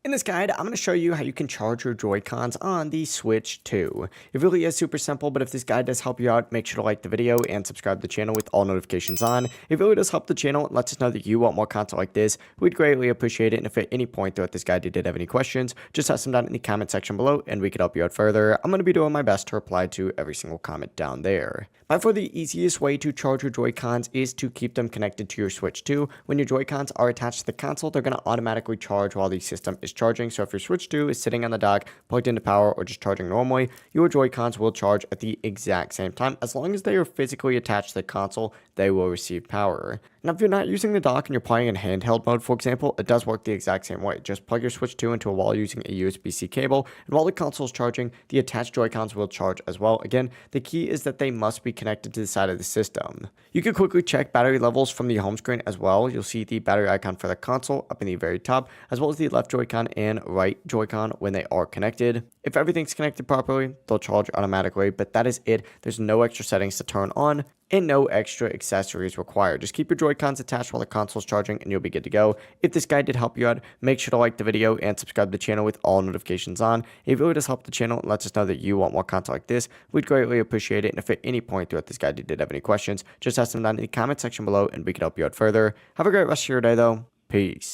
In this guide, I'm going to show you how you can charge your Joy-Cons on the Switch 2. It really is super simple, but if this guide does help you out, make sure to like the video and subscribe to the channel with all notifications on. It really does help the channel and lets us know that you want more content like this. We'd greatly appreciate it, and if at any point throughout this guide you did have any questions, just ask them down in the comment section below and we could help you out further. I'm going to be doing my best to reply to every single comment down there. By far the easiest way to charge your Joy-Cons is to keep them connected to your Switch 2. When your Joy-Cons are attached to the console, they're going to automatically charge while the system is charging. So if your Switch 2 is sitting on the dock, plugged into power, or just charging normally, your Joy-Cons will charge at the exact same time. As long as they are physically attached to the console, they will receive power. Now, if you're not using the dock and you're playing in handheld mode, for example, it does work the exact same way. Just plug your Switch 2 into a wall using a USB-C cable, and while the console is charging, the attached Joy-Cons will charge as well. Again, the key is that they must be connected to the side of the system. You can quickly check battery levels from the home screen as well. You'll see the battery icon for the console up in the very top, as well as the left Joy-Con and right Joy-Con when they are connected. If everything's connected properly, they'll charge automatically, but that is it. There's no extra settings to turn on and no extra accessories required. Just keep your Joy-Cons attached while the console's charging and you'll be good to go. If this guide did help you out, make sure to like the video and subscribe to the channel with all notifications on. It really does help the channel and lets us know that you want more content like this. We'd greatly appreciate it, and if at any point throughout this guide you did have any questions, just ask them down in the comment section below and we can help you out further. Have a great rest of your day though. Peace.